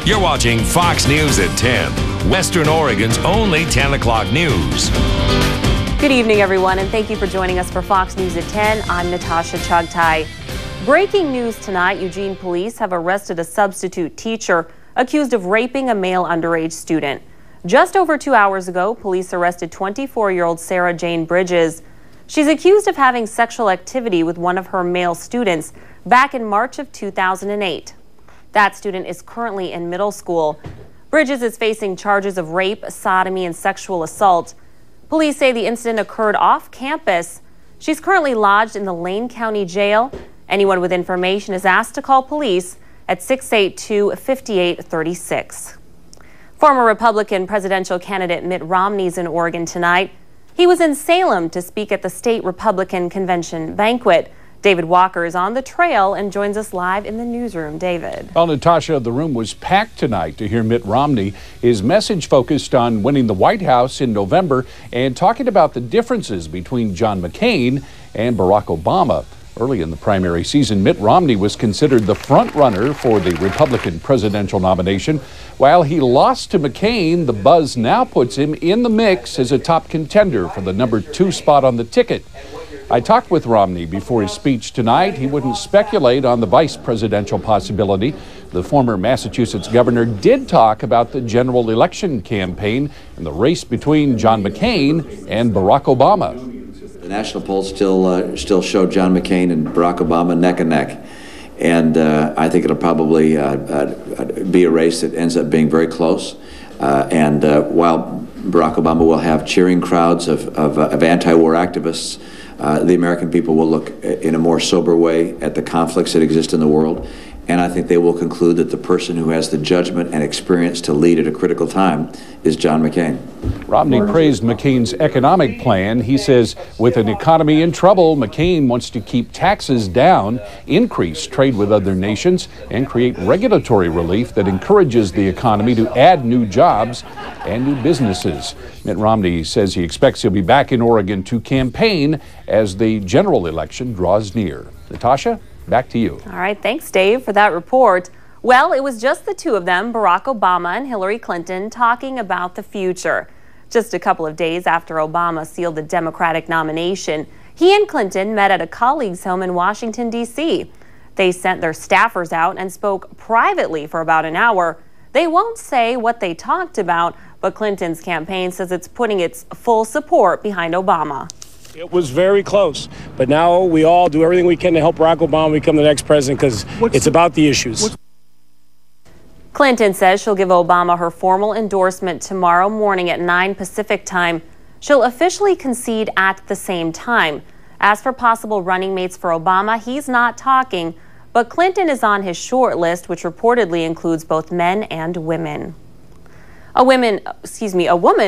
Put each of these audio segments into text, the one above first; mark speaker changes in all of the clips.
Speaker 1: You're watching Fox News at 10, Western Oregon's only 10 o'clock news.
Speaker 2: Good evening, everyone, and thank you for joining us for Fox News at 10. I'm Natasha Chughtai. Breaking news tonight, Eugene police have arrested a substitute teacher accused of raping a male underage student. Just over 2 hours ago, police arrested 24-year-old Sarah Jane Bridges. She's accused of having sexual activity with one of her male students back in March of 2008. That student is currently in middle school. Bridges is facing charges of rape, sodomy, and sexual assault. Police say the incident occurred off campus. She's currently lodged in the Lane County Jail. Anyone with information is asked to call police at 682-5836. Former Republican presidential candidate Mitt Romney's in Oregon tonight. He was in Salem to speak at the state Republican convention banquet. David Walker is on the trail and joins us live in the newsroom. David.
Speaker 3: Well, Natasha, the room was packed tonight to hear Mitt Romney. His message focused on winning the White House in November and talking about the differences between John McCain and Barack Obama. Early in the primary season, Mitt Romney was considered the front runner for the Republican presidential nomination. While he lost to McCain, the buzz now puts him in the mix as a top contender for the number 2 spot on the ticket. I talked with Romney before his speech tonight. He wouldn't speculate on the vice presidential possibility. The former Massachusetts governor did talk about the general election campaign and the race between John McCain and Barack Obama.
Speaker 4: The national polls still show John McCain and Barack Obama neck and neck. And I think it'll probably be a race that ends up being very close. While Barack Obama will have cheering crowds of anti-war activists, the American people will look in a more sober way at the conflicts that exist in the world, and I think they will conclude that the person who has the judgment and experience to lead at a critical time is John McCain.
Speaker 3: Romney praised McCain's economic plan. He says with an economy in trouble, McCain wants to keep taxes down, increase trade with other nations, and create regulatory relief that encourages the economy to add new jobs and new businesses. Mitt Romney says he expects he'll be back in Oregon to campaign as the general election draws near. Natasha, back to you.
Speaker 2: All right, thanks, Dave, for that report. Well, it was just the two of them, Barack Obama and Hillary Clinton, talking about the future. Just a couple of days after Obama sealed the Democratic nomination, he and Clinton met at a colleague's home in Washington, D.C. They sent their staffers out and spoke privately for about an hour. They won't say what they talked about, but Clinton's campaign says it's putting its full support behind Obama.
Speaker 5: It was very close, but now we all do everything we can to help Barack Obama become the next president because it's about the issues.
Speaker 2: Clinton says she'll give Obama her formal endorsement tomorrow morning at 9 Pacific time. She'll officially concede at the same time. As for possible running mates for Obama, he's not talking, but Clinton is on his short list, which reportedly includes both men and women. A woman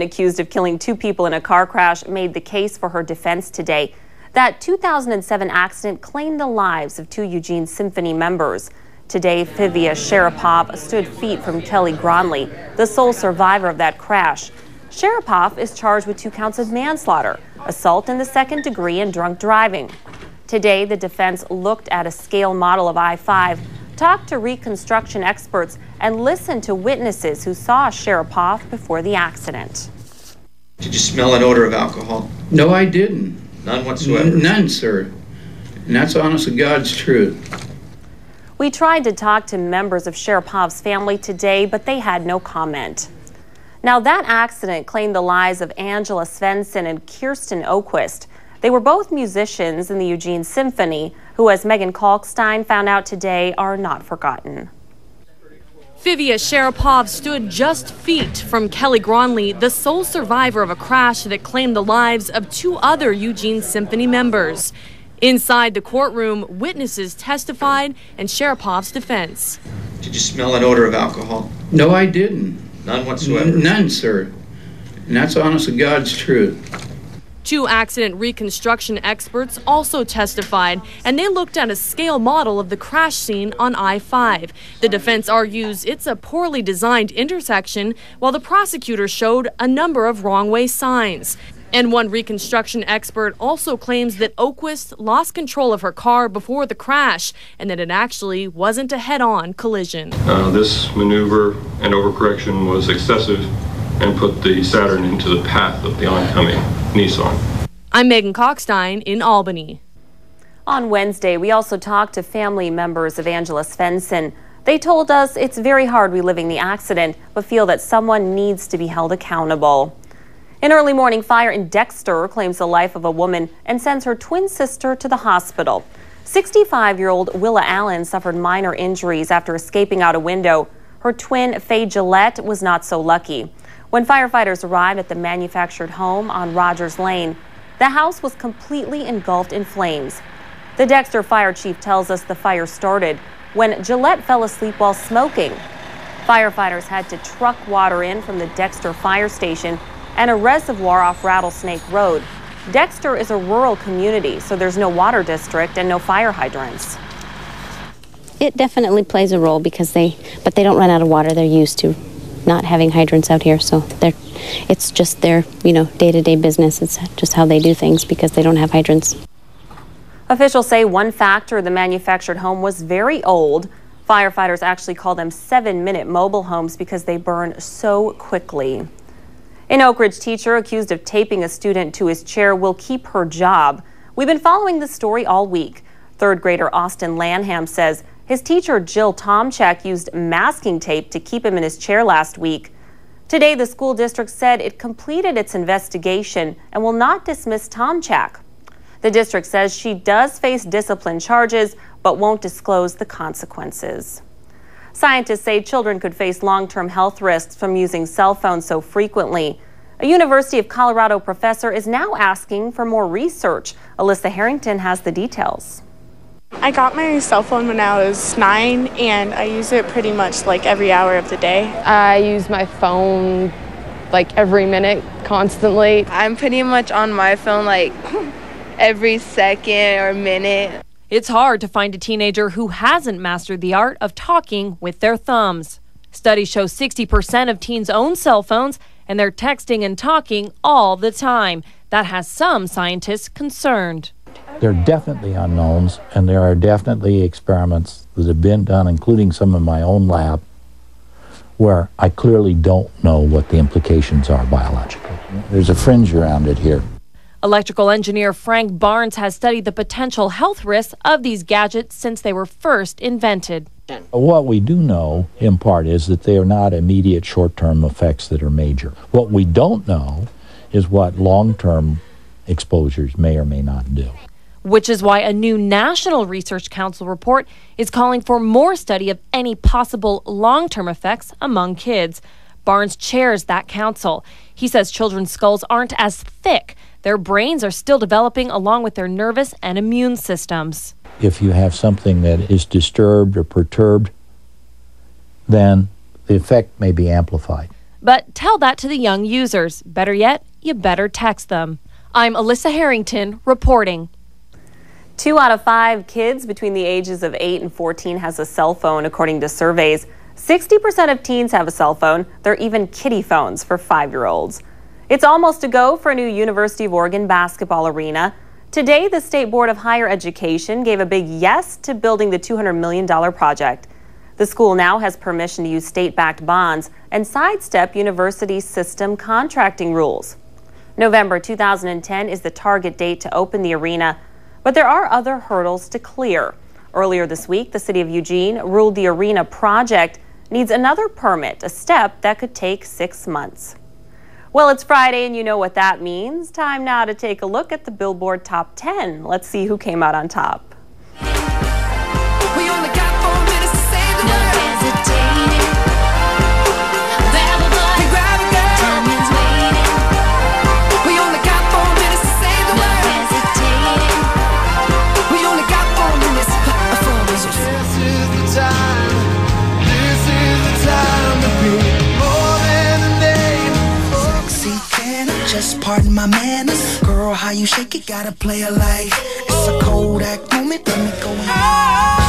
Speaker 2: accused of killing 2 people in a car crash made the case for her defense today. That 2007 accident claimed the lives of 2 Eugene Symphony members. Today, Fivia Sharapov stood feet from Kelly Gronley, the sole survivor of that crash. Sharapov is charged with 2 counts of manslaughter, assault in the 2nd degree, and drunk driving. Today, the defense looked at a scale model of I-5, talked to reconstruction experts, and listened to witnesses who saw Sharapov before the accident.
Speaker 6: Did you smell an odor of alcohol?
Speaker 7: No, I didn't.
Speaker 6: None whatsoever?
Speaker 7: None, sir. And that's honest to God's truth.
Speaker 2: We tried to talk to members of Sharapov's family today, but they had no comment. Now, that accident claimed the lives of Angela Svensson and Kirsten Oquist. They were both musicians in the Eugene Symphony, who, as Megan Kalkstein found out today, are not forgotten.
Speaker 8: Fivia Sharapov stood just feet from Kelly Gronley, the sole survivor of a crash that claimed the lives of 2 other Eugene Symphony members. Inside the courtroom, witnesses testified in Sharapov's defense.
Speaker 6: Did you smell an odor of alcohol?
Speaker 7: No, I didn't.
Speaker 6: None whatsoever?
Speaker 7: None, sir. And that's honest to God's truth.
Speaker 8: 2 accident reconstruction experts also testified, and they looked at a scale model of the crash scene on I-5. The defense argues it's a poorly designed intersection, while the prosecutor showed a number of wrong-way signs. And one reconstruction expert also claims that Oquist lost control of her car before the crash and that it actually wasn't a head-on collision.
Speaker 9: This maneuver and overcorrection was excessive and put the Saturn into the path of the oncoming Nissan.
Speaker 8: I'm Megan Cockstein in Albany.
Speaker 2: On Wednesday, we also talked to family members of Angela Svensson. They told us it's very hard reliving the accident, but feel that someone needs to be held accountable. An early morning fire in Dexter claims the life of a woman and sends her twin sister to the hospital. 65-year-old Willa Allen suffered minor injuries after escaping out a window. Her twin, Faye Gillette, was not so lucky. When firefighters arrived at the manufactured home on Rogers Lane, the house was completely engulfed in flames. The Dexter fire chief tells us the fire started when Gillette fell asleep while smoking. Firefighters had to truck water in from the Dexter fire station and a reservoir off Rattlesnake Road. Dexter is a rural community, so there's no water district and no fire hydrants.
Speaker 10: It definitely plays a role because they don't run out of water. They're used to not having hydrants out here, so it's just their, day-to-day business. It's just how they do things because they don't have hydrants.
Speaker 2: Officials say one factor of the manufactured home was very old. Firefighters actually call them 7-minute mobile homes because they burn so quickly. An Oak Ridge teacher accused of taping a student to his chair will keep her job. We've been following this story all week. Third grader Austin Lanham says his teacher Jill Tomchak used masking tape to keep him in his chair last week. Today, the school district said it completed its investigation and will not dismiss Tomchak. The district says she does face discipline charges but won't disclose the consequences. Scientists say children could face long-term health risks from using cell phones so frequently. A University of Colorado professor is now asking for more research. Alyssa Harrington has the details.
Speaker 11: I got my cell phone when I was 9, and I use it pretty much like every hour of the day.
Speaker 12: I use my phone like every minute, constantly.
Speaker 13: I'm pretty much on my phone like every second or minute.
Speaker 8: It's hard to find a teenager who hasn't mastered the art of talking with their thumbs. Studies show 60% of teens own cell phones, and they're texting and talking all the time. That has some scientists concerned.
Speaker 14: There are definitely unknowns, and there are definitely experiments that have been done, including some in my own lab, where I clearly don't know what the implications are biologically. There's a fringe around it here.
Speaker 8: Electrical engineer Frank Barnes has studied the potential health risks of these gadgets since they were first invented.
Speaker 14: What we do know, in part, is that they are not immediate short-term effects that are major. What we don't know is what long-term exposures may or may not do.
Speaker 8: Which is why a new National Research Council report is calling for more study of any possible long-term effects among kids. Barnes chairs that council. He says children's skulls aren't as thick. Their brains are still developing along with their nervous and immune systems.
Speaker 14: If you have something that is disturbed or perturbed, then the effect may be amplified.
Speaker 8: But tell that to the young users. Better yet, you better text them. I'm Alyssa Harrington reporting.
Speaker 2: 2 out of 5 kids between the ages of 8 and 14 has a cell phone, according to surveys. 60% of teens have a cell phone. There are even kiddie phones for 5-year-olds. It's almost a go for a new University of Oregon basketball arena. Today, the State Board of Higher Education gave a big yes to building the $200 million project. The school now has permission to use state-backed bonds and sidestep university system contracting rules. November 2010 is the target date to open the arena, but there are other hurdles to clear. Earlier this week, the city of Eugene ruled the arena project needs another permit, a step that could take 6 months. Well, it's Friday and you know what that means. Time now to take a look at the Billboard Top 10. Let's see who came out on top.
Speaker 15: We only got 4 minutes to save the world. No hesitating. Grab a boy. Grab a girl. Time is waiting. We only got 4 minutes to save the world. No hesitating. We only got 4 minutes. 4 minutes. This is the time. This is the time to be more than a name. Sexy can just pardon my manners. Girl, how you shake it, gotta play it like it's a Kodak moment. Let me go.